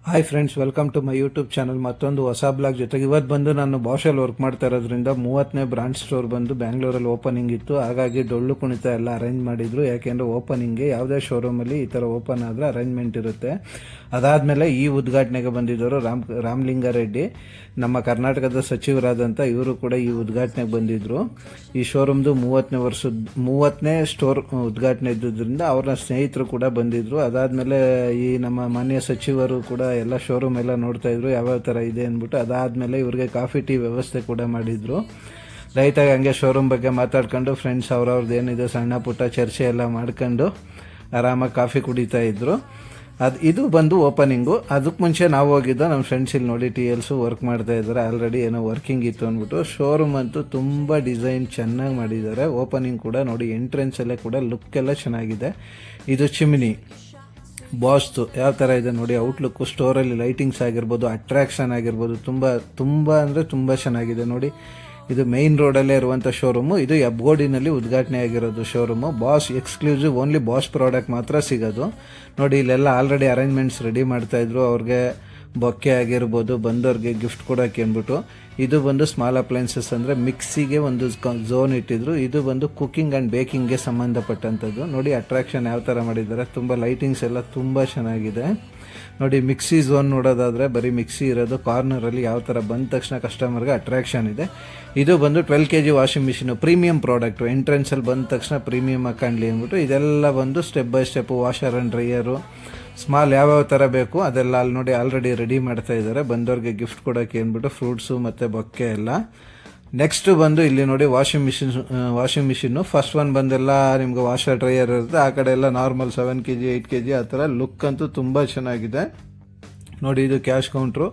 Hi friends, welcome to my YouTube channel. ಮತ್ತೊಂದು ಹೊಸ blog ಜೊತೆಗೆ ಇವತ್ತು ಬಂದು ನಾನು ಬಾಷಲ್ಲಿ ವರ್ಕ್ ಮಾಡ್ತಾ ಇರೋದ್ರಿಂದ 30ನೇ ಬ್ರಾಂಚ್ ಸ್ಟೋರ್ ಬಂದು ಬ್ಯಾಂಗ್ಳೂರಲ್ಲಿ ಓಪನಿಂಗ್ ಇತ್ತು. ಹಾಗಾಗಿ ಡೊಳ್ಳು ಕುಣಿತ ಎಲ್ಲ ಅರೇಂಜ್ ಮಾಡಿದ್ರು. ಯಾಕೆಂದರೆ ಓಪನಿಂಗ್ಗೆ ಯಾವುದೇ ಶೋರೂಮಲ್ಲಿ ಈ ಥರ ಓಪನ್ ಆದರೆ ಅರೇಂಜ್ಮೆಂಟ್ ಇರುತ್ತೆ. ಅದಾದಮೇಲೆ ಈ ಉದ್ಘಾಟನೆಗೆ ಬಂದಿದ್ದವರು ರಾಮಲಿಂಗಾರೆಡ್ಡಿ, ನಮ್ಮ ಕರ್ನಾಟಕದ ಸಚಿವರಾದಂಥ ಇವರು ಕೂಡ ಈ ಉದ್ಘಾಟನೆಗೆ ಬಂದಿದ್ದರು. ಈ ಶೋರೂಮ್ದು 30ನೇ ಸ್ಟೋರ್ ಉದ್ಘಾಟನೆ ಇದ್ದುದರಿಂದ ಅವ್ರ ಸ್ನೇಹಿತರು ಕೂಡ ಬಂದಿದ್ದರು. ಅದಾದಮೇಲೆ ಈ ನಮ್ಮ ಮಾನ್ಯ ಸಚಿವರು ಕೂಡ ಎಲ್ಲ ಶೋರೂಮ್ ಎಲ್ಲ ನೋಡ್ತಾ ಇದ್ರು ಯಾವ್ಯಾವ ಥರ ಇದೆ ಅಂದ್ಬಿಟ್ಟು. ಅದಾದಮೇಲೆ ಇವ್ರಿಗೆ ಕಾಫಿ ಟೀ ವ್ಯವಸ್ಥೆ ಕೂಡ ಮಾಡಿದರು. ಲೈಟಾಗಿ ಹಂಗೆ ಶೋರೂಮ್ ಬಗ್ಗೆ ಮಾತಾಡ್ಕೊಂಡು ಫ್ರೆಂಡ್ಸ್ ಅವ್ರವ್ರದ್ದು ಏನಿದೆ ಸಣ್ಣ ಪುಟ್ಟ ಚರ್ಚೆ ಎಲ್ಲ ಮಾಡ್ಕೊಂಡು ಆರಾಮಾಗಿ ಕಾಫಿ ಕುಡಿತಾ ಇದ್ರು. ಇದು ಬಂದು ಓಪನಿಂಗು. ಅದಕ್ಕೆ ಮುಂಚೆ ನಾವು ಹೋಗಿದ್ದು ನಮ್ಮ ಫ್ರೆಂಡ್ಸ್ ಇಲ್ಲಿ ನೋಡಿ TLS ವರ್ಕ್ ಮಾಡ್ತಾ ಇದ್ದಾರೆ. ಆಲ್ರೆಡಿ ಏನೋ ವರ್ಕಿಂಗ್ ಇತ್ತು ಅಂದ್ಬಿಟ್ಟು. ಶೋರೂಮ್ ಅಂತೂ ತುಂಬ ಡಿಸೈನ್ ಚೆನ್ನಾಗಿ ಮಾಡಿದ್ದಾರೆ. ಓಪನಿಂಗ್ ಕೂಡ ನೋಡಿ, ಎಂಟ್ರೆನ್ಸಲ್ಲೇ ಕೂಡ ಲುಕ್ ಎಲ್ಲ ಚೆನ್ನಾಗಿದೆ. ಇದು ಚಿಮ್ನಿ ಬಾಸ್ದು ಯಾವ ಥರ ಇದೆ ನೋಡಿ, ಔಟ್ಲುಕ್ಕು, ಸ್ಟೋರಲ್ಲಿ ಲೈಟಿಂಗ್ಸ್ ಆಗಿರ್ಬೋದು, ಅಟ್ರಾಕ್ಷನ್ ಆಗಿರ್ಬೋದು, ತುಂಬ ಅಂದರೆ ತುಂಬ ಚೆನ್ನಾಗಿದೆ ನೋಡಿ. ಇದು ಮೈನ್ ರೋಡಲ್ಲೇ ಇರುವಂಥ ಶೋರೂಮು. ಇದು ಹೆಬ್ಗೋಡಿನಲ್ಲಿ ಉದ್ಘಾಟನೆ ಆಗಿರೋದು showroom. Boss exclusive, only boss product ಮಾತ್ರ ಸಿಗೋದು ನೋಡಿ. ಇಲ್ಲೆಲ್ಲ ಆಲ್ರೆಡಿ ಅರೇಂಜ್ಮೆಂಟ್ಸ್ ರೆಡಿ ಮಾಡ್ತಾಯಿದ್ರು. ಅವ್ರಿಗೆ ಬೊಕ್ಕೆ ಆಗಿರ್ಬೋದು, ಬಂದವ್ರಿಗೆ ಗಿಫ್ಟ್ ಕೊಡೋಕೆ ಅಂದ್ಬಿಟ್ಟು. ಇದು ಬಂದು ಸ್ಮಾಲ್ ಅಪ್ಲೈನ್ಸಸ್ ಅಂದರೆ ಮಿಕ್ಸಿಗೆ ಒಂದು ಝೋನ್ ಇಟ್ಟಿದ್ರು. ಇದು ಬಂದು ಕುಕ್ಕಿಂಗ್ ಆ್ಯಂಡ್ ಬೇಕಿಂಗ್ಗೆ ಸಂಬಂಧಪಟ್ಟಂಥದ್ದು ನೋಡಿ. ಅಟ್ರಾಕ್ಷನ್ ಯಾವ ಥರ ಮಾಡಿದ್ದಾರೆ, ತುಂಬ ಲೈಟಿಂಗ್ಸ್ ಎಲ್ಲ ತುಂಬ ಚೆನ್ನಾಗಿದೆ ನೋಡಿ. ಮಿಕ್ಸಿ ಝೋನ್ ನೋಡೋದಾದರೆ ಬರೀ ಮಿಕ್ಸಿ ಇರೋದು ಕಾರ್ನರಲ್ಲಿ. ಯಾವ ಥರ ಬಂದ ತಕ್ಷಣ ಕಸ್ಟಮರ್ಗೆ ಅಟ್ರಾಕ್ಷನ್ ಇದೆ. ಇದು ಬಂದು 12 kg washing machine, premium product. ಎಂಟ್ರೆನ್ಸಲ್ಲಿ ಬಂದ ತಕ್ಷಣ ಪ್ರೀಮಿಯಮ್ ಕಾಣಲಿ ಅಂದ್ಬಿಟ್ಟು ಇದೆಲ್ಲ ಬಂದು step by step washer and dryer small ಯಾವ್ಯಾವ ಥರ ಬೇಕು ಅದೆಲ್ಲ ಅಲ್ಲಿ ನೋಡಿ ಆಲ್ರೆಡಿ ರೆಡಿ ಮಾಡ್ತಾ ಇದ್ದಾರೆ. ಬಂದವ್ರಿಗೆ ಗಿಫ್ಟ್ ಕೊಡೋಕ್ಕೆ ಅಂದ್ಬಿಟ್ಟು ಫ್ರೂಟ್ಸು ಮತ್ತು ಬೊಕ್ಕೆ ಎಲ್ಲ. ನೆಕ್ಸ್ಟು ಬಂದು ಇಲ್ಲಿ ನೋಡಿ ವಾಷಿಂಗ್ ಮಿಷಿನ್ನು. ಫಸ್ಟ್ ಒನ್ ಬಂದೆಲ್ಲ ನಿಮ್ಗೆ ವಾಷರ್ ಡ್ರೈಯರ್ ಇರುತ್ತೆ. ಆ ಕಡೆ ಎಲ್ಲ ನಾರ್ಮಲ್ 7 kg 8 kg ಆ ಥರ. ಲುಕ್ ಅಂತೂ ತುಂಬ ಚೆನ್ನಾಗಿದೆ ನೋಡಿ. ಇದು ಕ್ಯಾಶ್ ಕೌಂಟ್ರು.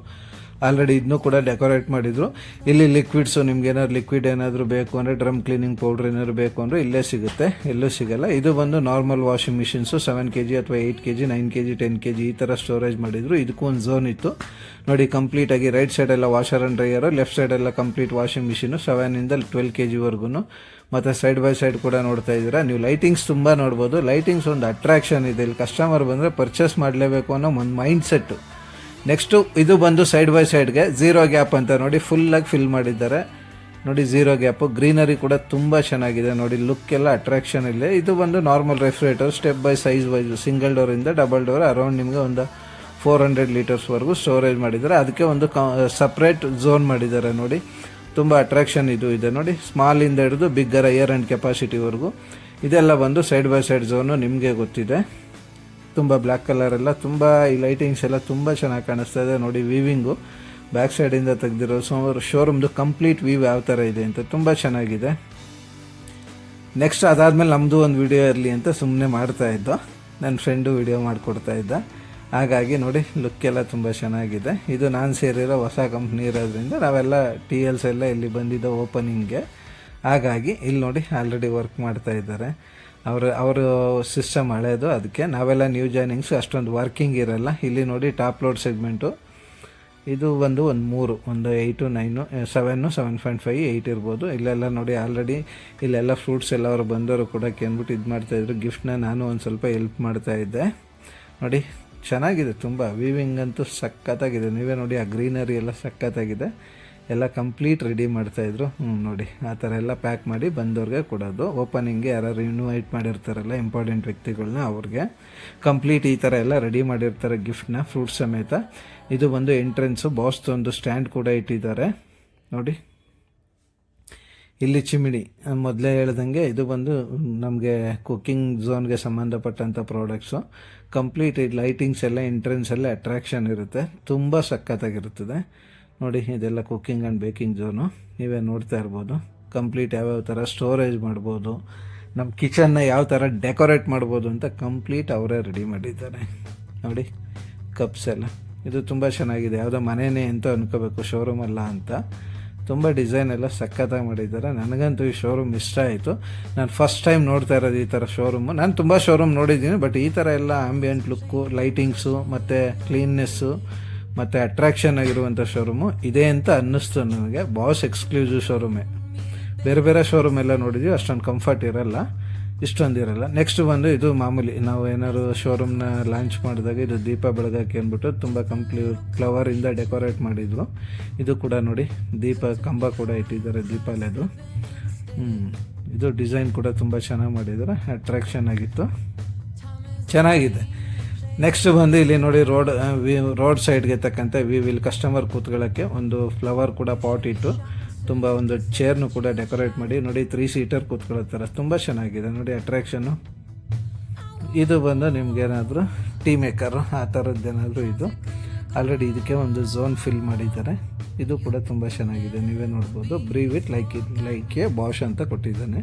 ಆಲ್ರೆಡಿ ಇದನ್ನು ಕೂಡ ಡೆಕೋರೇಟ್ ಮಾಡಿದರು. ಇಲ್ಲಿ ಲಿಕ್ವಿಡ್ಸು, ನಿಮ್ಗೆ ಏನಾದ್ರು ಲಿಕ್ವಿಡ್ ಏನಾದರೂ ಬೇಕು ಅಂದರೆ, ಡ್ರಮ್ ಕ್ಲೀನಿಂಗ್ ಪೌಡ್ರ್ ಏನಾದ್ರು ಬೇಕು ಅಂದರೆ ಇಲ್ಲೇ ಸಿಗುತ್ತೆ, ಎಲ್ಲೂ ಸಿಗಲ್ಲ. ಇದು ಬಂದು ನಾರ್ಮಲ್ ವಾಷಿಂಗ್ ಮಿಷಿನ್ಸು 7 kg ಅಥವಾ 8 kg 9 kg 10 kg ಈ ಥರ ಸ್ಟೋರೇಜ್ ಮಾಡಿದರು. ಇದಕ್ಕೂ ಒಂದು ಝೋನ್ ಇತ್ತು ನೋಡಿ. ಕಂಪ್ಲೀಟಾಗಿ ರೈಟ್ ಸೈಡೆಲ್ಲ ವಾಷರ್ ಆ್ಯಂಡ್ ಡ್ರೈಯರು, ಲೆಫ್ಟ್ ಸೈಡೆಲ್ಲ ಕಂಪ್ಲೀಟ್ ವಾಷಿಂಗ್ ಮಿಷಿನು 7ಇಂದ 12 kg ಮತ್ತು ಸೈಡ್ ಬೈ ಸೈಡ್ ಕೂಡ ನೋಡ್ತಾ ಇದ್ದೀರಾ ನೀವು. ಲೈಟಿಂಗ್ಸ್ ತುಂಬ ನೋಡ್ಬೋದು. ಲೈಟಿಂಗ್ಸ್ ಒಂದು ಅಟ್ರಾಕ್ಷನ್ ಇದೆ. ಇಲ್ಲಿ ಕಸ್ಟಮರ್ ಬಂದರೆ ಪರ್ಚೇಸ್ ಮಾಡಲೇಬೇಕು ಅನ್ನೋ ಒಂದು ಮೈಂಡ್ ಸೆಟ್ಟು. ನೆಕ್ಸ್ಟು ಇದು ಬಂದು ಸೈಡ್ ಬೈ ಸೈಡ್ಗೆ ಝೀರೋ ಗ್ಯಾಪ್ ಅಂತ ನೋಡಿ, ಫುಲ್ಲಾಗಿ ಫಿಲ್ ಮಾಡಿದ್ದಾರೆ ನೋಡಿ. ಝೀರೋ ಗ್ಯಾಪು, ಗ್ರೀನರಿ ಕೂಡ ತುಂಬ ಚೆನ್ನಾಗಿದೆ ನೋಡಿ. ಲುಕ್ ಎಲ್ಲ ಅಟ್ರಾಕ್ಷನ್ ಇದೆ. ಇದು ಬಂದು normal refrigerator, step by size wise, single ಡೋರಿಂದ ಡಬಲ್ ಡೋರ್, ಅರೌಂಡ್ ನಿಮಗೆ ಒಂದು 400 ಲೀಟರ್ಸ್ವರೆಗೂ ಸ್ಟೋರೇಜ್ ಮಾಡಿದ್ದಾರೆ. ಅದಕ್ಕೆ ಒಂದು ಸಪ್ರೇಟ್ ಝೋನ್ ಮಾಡಿದ್ದಾರೆ ನೋಡಿ. ತುಂಬ ಅಟ್ರಾಕ್ಷನ್ ಇದು ಇದೆ ನೋಡಿ. ಸ್ಮಾಲಿಂದ ಹಿಡಿದು ಬಿಗ್ಗರ ಏರ್ ಆ್ಯಂಡ್ ಕೆಪಾಸಿಟಿವರೆಗೂ ಇದೆಲ್ಲ ಬಂದು ಸೈಡ್ ಬೈ ಸೈಡ್ ಝೋನು ನಿಮಗೆ ಗೊತ್ತಿದೆ. ತುಂಬ ಬ್ಲ್ಯಾಕ್ ಕಲರ್ ಎಲ್ಲ, ತುಂಬ ಈ ಲೈಟಿಂಗ್ಸ್ ಎಲ್ಲ ತುಂಬ ಚೆನ್ನಾಗಿ ಕಾಣಿಸ್ತಾ ಇದೆ ನೋಡಿ. ವೀವಿಂಗು ಬ್ಯಾಕ್ ಸೈಡಿಂದ ತೆಗೆದಿರೋ ಶೋರೂಮ್ದು ಕಂಪ್ಲೀಟ್ ವೀವ್ ಯಾವ ಥರ ಇದೆ ಅಂತ ತುಂಬ ಚೆನ್ನಾಗಿದೆ. ನೆಕ್ಸ್ಟ್ ಅದಾದಮೇಲೆ ನಮ್ಮದು ಒಂದು ವಿಡಿಯೋ ಇರಲಿ ಅಂತ ಸುಮ್ಮನೆ ಮಾಡ್ತಾಯಿದ್ದೋ. ನನ್ನ ಫ್ರೆಂಡು ವಿಡಿಯೋ ಮಾಡಿಕೊಡ್ತಾ ಇದ್ದ. ಹಾಗಾಗಿ ನೋಡಿ ಲುಕ್ ಎಲ್ಲ ತುಂಬ ಚೆನ್ನಾಗಿದೆ. ಇದು ನಾನು ಸೇರಿರೋ ಹೊಸ ಕಂಪ್ನಿ ಇರೋದ್ರಿಂದ ನಾವೆಲ್ಲ TLS ಎಲ್ಲ ಇಲ್ಲಿ ಬಂದಿದ್ದ ಓಪನಿಂಗ್ಗೆ. ಹಾಗಾಗಿ ಇಲ್ಲಿ ನೋಡಿ ಆಲ್ರೆಡಿ ವರ್ಕ್ ಮಾಡ್ತಾ ಇದ್ದಾರೆ. ಅವರು ಸಿಸ್ಟಮ್ ಹಳೇದು, ಅದಕ್ಕೆ ನಾವೆಲ್ಲ ನ್ಯೂ ಜಾಯ್ನಿಂಗ್ಸು ಅಷ್ಟೊಂದು ವರ್ಕಿಂಗ್ ಇರಲ್ಲ. ಇಲ್ಲಿ ನೋಡಿ ಟಾಪ್ ಲೋಡ್ ಸೆಗ್ಮೆಂಟು. ಇದು ಒಂದು 8 9 7 7.5 8 ಇರ್ಬೋದು. ಇಲ್ಲೆಲ್ಲ ನೋಡಿ ಆಲ್ರೆಡಿ ಇಲ್ಲೆಲ್ಲ ಫ್ರೂಟ್ಸ್ ಎಲ್ಲ ಅವರು ಬಂದವರು ಕೂಡ ಅಂದ್ಬಿಟ್ಟು ಇದು ಮಾಡ್ತಾಯಿದ್ರು. ಗಿಫ್ಟ್ನ ನಾನು ಒಂದು ಸ್ವಲ್ಪ ಹೆಲ್ಪ್ ಮಾಡ್ತಾಯಿದ್ದೆ ನೋಡಿ. ಚೆನ್ನಾಗಿದೆ ತುಂಬ. ವೀವಿಂಗ್ ಅಂತೂ ಸಖತ್ತಾಗಿದೆ. ನೀವೇ ನೋಡಿ, ಆ ಗ್ರೀನರಿ ಎಲ್ಲ ಸಖತ್ತಾಗಿದೆ. ಎಲ್ಲ ಕಂಪ್ಲೀಟ್ ರೆಡಿ ಮಾಡ್ತಾಯಿದ್ರು ನೋಡಿ. ಆ ಥರ ಎಲ್ಲ ಪ್ಯಾಕ್ ಮಾಡಿ ಬಂದವ್ರಿಗೆ ಕೊಡೋದು. ಓಪನಿಂಗ್ಗೆ ಯಾರು ಇನ್ವೈಟ್ ಮಾಡಿರ್ತಾರಲ್ಲ ಇಂಪಾರ್ಟೆಂಟ್ ವ್ಯಕ್ತಿಗಳನ್ನ, ಅವ್ರಿಗೆ ಕಂಪ್ಲೀಟ್ ಈ ಥರ ಎಲ್ಲ ರೆಡಿ ಮಾಡಿರ್ತಾರೆ ಗಿಫ್ಟ್ನ ಫ್ರೂಟ್ಸ್ ಸಮೇತ. ಇದು ಬಂದು ಎಂಟ್ರೆನ್ಸು. ಬಾಸ್ದು ಒಂದು ಸ್ಟ್ಯಾಂಡ್ ಕೂಡ ಇಟ್ಟಿದ್ದಾರೆ ನೋಡಿ. ಇಲ್ಲಿ ಚಿಮಿಣಿ ಮೊದಲೇ ಹೇಳ್ದಂಗೆ ಇದು ಬಂದು ನಮಗೆ ಕುಕ್ಕಿಂಗ್ ಝೋನ್ಗೆ ಸಂಬಂಧಪಟ್ಟಂಥ ಪ್ರಾಡಕ್ಟ್ಸು. ಕಂಪ್ಲೀಟ್ ಲೈಟಿಂಗ್ಸ್ ಎಲ್ಲ ಎಂಟ್ರೆನ್ಸಲ್ಲೇ ಅಟ್ರಾಕ್ಷನ್ ಇರುತ್ತೆ, ತುಂಬ ಸಖತ್ತಾಗಿರುತ್ತದೆ ನೋಡಿ. ಇದೆಲ್ಲ ಕುಕ್ಕಿಂಗ್ ಆ್ಯಂಡ್ ಬೇಕಿಂಗ್ ಝೋನು, ನೀವೇ ನೋಡ್ತಾ ಇರ್ಬೋದು. ಕಂಪ್ಲೀಟ್ ಯಾವ್ಯಾವ ಥರ ಸ್ಟೋರೇಜ್ ಮಾಡ್ಬೋದು, ನಮ್ಮ ಕಿಚನ್ನ ಯಾವ ಥರ ಡೆಕೋರೇಟ್ ಮಾಡ್ಬೋದು ಅಂತ ಕಂಪ್ಲೀಟ್ ಅವರೇ ರೆಡಿ ಮಾಡಿದ್ದಾರೆ ನೋಡಿ. ಕಪ್ಸ್ ಎಲ್ಲ ಇದು ತುಂಬ ಚೆನ್ನಾಗಿದೆ. ಯಾವುದೋ ಮನೆಯೇ ಅಂತ ಅನ್ಕೋಬೇಕು, ಶೋರೂಮ್ ಅಲ್ಲ ಅಂತ. ತುಂಬ ಡಿಸೈನ್ ಎಲ್ಲ ಸಖತ್ತಾಗಿ ಮಾಡಿದ್ದಾರೆ. ನನಗಂತೂ ಈ ಶೋರೂಮ್ ಇಷ್ಟ ಆಯಿತು. ನಾನು ಫಸ್ಟ್ ಟೈಮ್ ನೋಡ್ತಾ ಇರೋದು ಈ ಥರ ಶೋರೂಮು. ನಾನು ತುಂಬ ಶೋರೂಮ್ ನೋಡಿದ್ದೀನಿ, ಬಟ್ ಈ ಥರ ಎಲ್ಲ ಆಂಬಿಯೆಂಟ್ ಲುಕ್ಕು, ಲೈಟಿಂಗ್ಸು ಮತ್ತು ಕ್ಲೀನ್ನೆಸ್ಸು ಮತ್ತು ಅಟ್ರಾಕ್ಷನ್ ಆಗಿರುವಂಥ ಶೋರೂಮು ಇದೆ ಅಂತ ಅನ್ನಿಸ್ತು ನನಗೆ. ಬಾಸ್ ಎಕ್ಸ್ಕ್ಲೂಸಿವ್ ಶೋರೂಮೇ. ಬೇರೆ ಬೇರೆ ಶೋರೂಮ್ ಎಲ್ಲ ನೋಡಿದ್ವಿ, ಅಷ್ಟೊಂದು ಕಂಫರ್ಟ್ ಇರಲ್ಲ. ಇಷ್ಟೊಂದಿರಲ್ಲ. ನೆಕ್ಸ್ಟ್ ಬಂದು ಇದು ಮಾಮೂಲಿ ನಾವು ಏನಾದ್ರು ಶೋರೂಮ್ನ ಲಾಂಚ್ ಮಾಡಿದಾಗ ಇದು ದೀಪ ಬೆಳಗಕ್ಕೆ ಅಂದ್ಬಿಟ್ಟು ತುಂಬ ಫ್ಲವರಿಂದ ಡೆಕೋರೇಟ್ ಮಾಡಿದ್ರು. ಇದು ಕೂಡ ನೋಡಿ ದೀಪ ಕಂಬ ಕೂಡ ಇಟ್ಟಿದ್ದಾರೆ ದೀಪಾಲೆದು. ಇದು ಡಿಸೈನ್ ಕೂಡ ತುಂಬ ಚೆನ್ನಾಗಿ ಮಾಡಿದ್ದಾರೆ, ಅಟ್ರಾಕ್ಷನ್ ಆಗಿತ್ತು, ಚೆನ್ನಾಗಿದೆ. ನೆಕ್ಸ್ಟ್ ಬಂದು ಇಲ್ಲಿ ನೋಡಿ ರೋಡ್ ಸೈಡ್ಗೆ ತಕ್ಕಂತೆ ವಿಲ್ ಕಸ್ಟಮರ್ ಕೂತ್ಕೊಳ್ಳೋಕ್ಕೆ ಒಂದು ಫ್ಲವರ್ ಕೂಡ ಪಾಟ್ ಇಟ್ಟು ತುಂಬ ಒಂದು ಚೇರ್ನು ಕೂಡ ಡೆಕೋರೇಟ್ ಮಾಡಿ ನೋಡಿ 3 ಸೀಟರ್ ಕೂತ್ಕೊಳ್ಳೋ ಥರ ತುಂಬ ಚೆನ್ನಾಗಿದೆ ನೋಡಿ ಅಟ್ರಾಕ್ಷನ್ನು. ಇದು ಬಂದು ನಿಮ್ಗೇನಾದರೂ ಟೀ ಮೇಕರು ಆ ಥರದ್ದೇನಾದರೂ ಇದು ಆಲ್ರೆಡಿ ಇದಕ್ಕೆ ಒಂದು ಝೋನ್ ಫಿಲ್ ಮಾಡಿದ್ದಾರೆ. ಇದು ಕೂಡ ತುಂಬ ಚೆನ್ನಾಗಿದೆ, ನೀವೇ ನೋಡ್ಬೋದು. Brew it like A Bosch ಅಂತ ಕೊಟ್ಟಿದ್ದಾನೆ.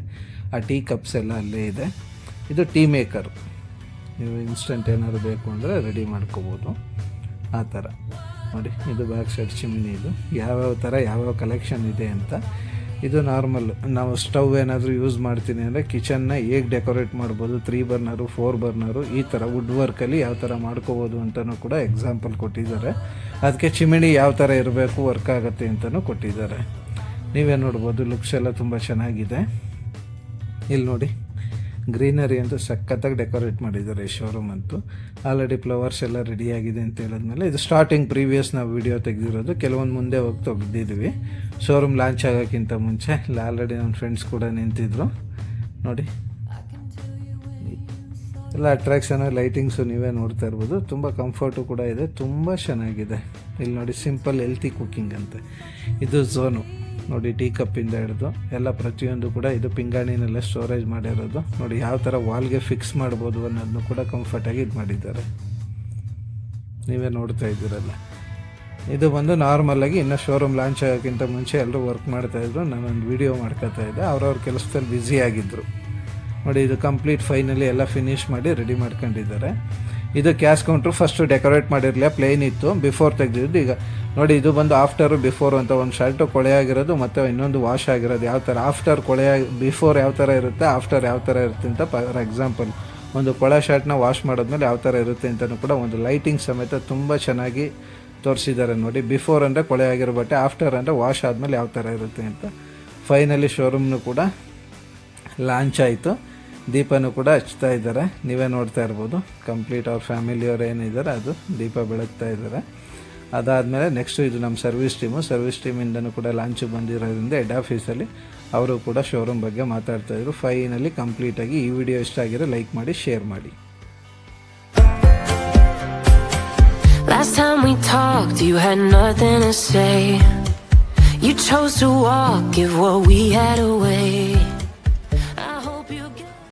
ಆ ಟೀ ಕಪ್ಸ್ ಎಲ್ಲ ಅಲ್ಲೇ ಇದೆ. ಇದು ಟೀ ಮೇಕರು, ನೀವು ಇನ್ಸ್ಟೆಂಟ್ ಏನಾದ್ರು ಬೇಕು ಅಂದರೆ ರೆಡಿ ಮಾಡ್ಕೋಬೋದು ಆ ಥರ ನೋಡಿ. ಇದು ಬ್ಯಾಕ್ ಸೈಡ್ ಚಿಮ್ನಿ. ಇದು ಯಾವ್ಯಾವ ಥರ ಯಾವ್ಯಾವ ಕಲೆಕ್ಷನ್ ಇದೆ ಅಂತ. ಇದು ನಾರ್ಮಲ್ ನಾವು ಸ್ಟವ್ ಏನಾದರೂ ಯೂಸ್ ಮಾಡ್ತೀನಿ ಅಂದರೆ ಕಿಚನ್ನ ಹೇಗೆ ಡೆಕೋರೇಟ್ ಮಾಡ್ಬೋದು, 3 ಬರ್ನರು 4 ಬರ್ನರು ಈ ಥರ ವುಡ್ ವರ್ಕಲ್ಲಿ ಯಾವ ಥರ ಮಾಡ್ಕೋಬೋದು ಅಂತಲೂ ಕೂಡ ಎಕ್ಸಾಂಪಲ್ ಕೊಟ್ಟಿದ್ದಾರೆ. ಅದಕ್ಕೆ ಚಿಮಿಣಿ ಯಾವ ಥರ ಇರಬೇಕು ವರ್ಕ್ ಆಗುತ್ತೆ ಅಂತಲೂ ಕೊಟ್ಟಿದ್ದಾರೆ. ನೀವೇ ನೋಡ್ಬೋದು, ಲುಕ್ಸ್ ಎಲ್ಲ ತುಂಬ ಚೆನ್ನಾಗಿದೆ. ಇಲ್ಲಿ ನೋಡಿ ಗ್ರೀನರಿ ಅಂತೂ ಸಖತ್ತಾಗಿ ಡೆಕೋರೇಟ್ ಮಾಡಿದ್ದಾರೆ ಈ ಶೋರೂಮ್ ಅಂತೂ. ಆಲ್ರೆಡಿ ಫ್ಲವರ್ಸ್ ಎಲ್ಲ ರೆಡಿಯಾಗಿದೆ ಅಂತ ಹೇಳಿದ್ಮೇಲೆ ಇದು ಸ್ಟಾರ್ಟಿಂಗ್ ಪ್ರೀವಿಯಸ್ ನಾವು ವಿಡಿಯೋ ತೆಗೆದಿರೋದು, ಕೆಲವೊಂದು ಮುಂದೆ ಹೋಗಿ ತೆಗೆದಿದ್ವಿ ಶೋರೂಮ್ ಲಾಂಚ್ ಆಗೋಕ್ಕಿಂತ ಮುಂಚೆ. ಇಲ್ಲ ಆಲ್ರೆಡಿ ನನ್ನ ಫ್ರೆಂಡ್ಸ್ ಕೂಡ ನಿಂತಿದ್ರು ನೋಡಿ. ಎಲ್ಲ ಅಟ್ರಾಕ್ಷನ್ ಲೈಟಿಂಗ್ಸು ನೀವೇ ನೋಡ್ತಾ ಇರ್ಬೋದು. ತುಂಬ ಕಂಫರ್ಟು ಕೂಡ ಇದೆ, ತುಂಬ ಚೆನ್ನಾಗಿದೆ. ಇಲ್ಲಿ ನೋಡಿ ಸಿಂಪಲ್ ಹೆಲ್ತಿ ಕುಕ್ಕಿಂಗ್ ಅಂತೆ. ಇದು ಝೋನು ನೋಡಿ, ಟೀ ಕಪ್ಪಿಂದ ಹಿಡಿದು ಎಲ್ಲ ಪ್ರತಿಯೊಂದು ಕೂಡ ಇದು ಪಿಂಗಾಣಿನೆಲ್ಲ ಸ್ಟೋರೇಜ್ ಮಾಡಿರೋದು ನೋಡಿ. ಯಾವ ಥರ ವಾಲ್ಗೆ ಫಿಕ್ಸ್ ಮಾಡ್ಬೋದು ಅನ್ನೋದನ್ನು ಕೂಡ ಕಂಫರ್ಟಾಗಿ ಇದು ಮಾಡಿದ್ದಾರೆ, ನೀವೇ ನೋಡ್ತಾ ಇದ್ದೀರಲ್ಲ. ಇದು ಬಂದು ನಾರ್ಮಲಾಗಿ ಇನ್ನು ಶೋರೂಮ್ ಲಾಂಚ್ ಆಗೋಕ್ಕಿಂತ ಮುಂಚೆ ಎಲ್ಲರೂ ವರ್ಕ್ ಮಾಡ್ತಾಯಿದ್ರು. ನಾನೊಂದು ವೀಡಿಯೋ ಮಾಡ್ಕೋತಾ ಇದ್ದೆ, ಅವ್ರವ್ರ ಕೆಲಸದಲ್ಲಿ ಬ್ಯುಸಿ ಆಗಿದ್ದರು ನೋಡಿ. ಇದು ಕಂಪ್ಲೀಟ್ ಫೈನಲಿ ಎಲ್ಲ ಫಿನಿಶ್ ಮಾಡಿ ರೆಡಿ ಮಾಡ್ಕೊಂಡಿದ್ದಾರೆ. ಇದು ಕ್ಯಾಶ್ ಕೌಂಟ್ರು ಫಸ್ಟು ಡೆಕೋರೇಟ್ ಮಾಡಿರಲಿಲ್ಲ, ಪ್ಲೇನ್ ಇತ್ತು, ಬಿಫೋರ್ ತೆಗೆದಿದ್ದು. ಈಗ ನೋಡಿ ಇದು ಬಂದು ಆಫ್ಟರು ಬಿಫೋರ್ ಅಂತ ಒಂದು ಶರ್ಟು ಕೊಳೆಯಾಗಿರೋದು ಮತ್ತು ಇನ್ನೊಂದು ವಾಶ್ ಆಗಿರೋದು. ಯಾವ ಥರ ಆಫ್ಟರ್ ಬಿಫೋರ್ ಯಾವ ಥರ ಇರುತ್ತೆ, ಆಫ್ಟರ್ ಯಾವ ಥರ ಇರುತ್ತೆ ಅಂತ. ಫಾರ್ ಎಕ್ಸಾಂಪಲ್ ಒಂದು ಕೊಳೆ ಶರ್ಟ್ನ ವಾಶ್ ಮಾಡಿದ್ಮೇಲೆ ಯಾವ ಥರ ಇರುತ್ತೆ ಅಂತಲೂ ಕೂಡ ಒಂದು ಲೈಟಿಂಗ್ ಸಮೇತ ತುಂಬ ಚೆನ್ನಾಗಿ ತೋರಿಸಿದ್ದಾರೆ ನೋಡಿ. ಬಿಫೋರ್ ಅಂದರೆ ಕೊಳೆ ಆಗಿರೋ ಬಟ್ಟೆ, ಆಫ್ಟರ್ ಅಂದರೆ ವಾಶ್ ಆದಮೇಲೆ ಯಾವ ಥರ ಇರುತ್ತೆ ಅಂತ. ಫೈನಲಿ ಶೋರೂಮ್ನು ಕೂಡ ಲಾಂಚ್ ಆಯಿತು. ದೀಪನೂ ಕೂಡ ಹಚ್ತಾ ಇದ್ದಾರೆ, ನೀವೇ ನೋಡ್ತಾ ಇರ್ಬೋದು. ಕಂಪ್ಲೀಟ್ ಅವ್ರ ಫ್ಯಾಮಿಲಿಯವ್ರು ಏನಿದ್ದಾರೆ ಅದು ದೀಪ ಬೆಳಗ್ತಾ ಇದ್ದಾರೆ. ಅದಾದಮೇಲೆ ನೆಕ್ಸ್ಟು ಇದು ನಮ್ಮ ಸರ್ವಿಸ್ ಟೀಮಿಂದನೂ ಕೂಡ ಲಾಂಚ್ ಬಂದಿರೋದ್ರಿಂದ ಹೆಡ್ ಆಫೀಸಲ್ಲಿ ಅವರು ಕೂಡ ಶೋರೂಮ್ ಬಗ್ಗೆ ಮಾತಾಡ್ತಾಯಿದ್ರು. ಫೈನಲಿ ಕಂಪ್ಲೀಟಾಗಿ ಈ ವಿಡಿಯೋ ಇಷ್ಟ ಆಗಿರೋ ಲೈಕ್ ಮಾಡಿ, ಶೇರ್ ಮಾಡಿ. Last time we talked, you had nothing to say. You chose to walk, give what we had away.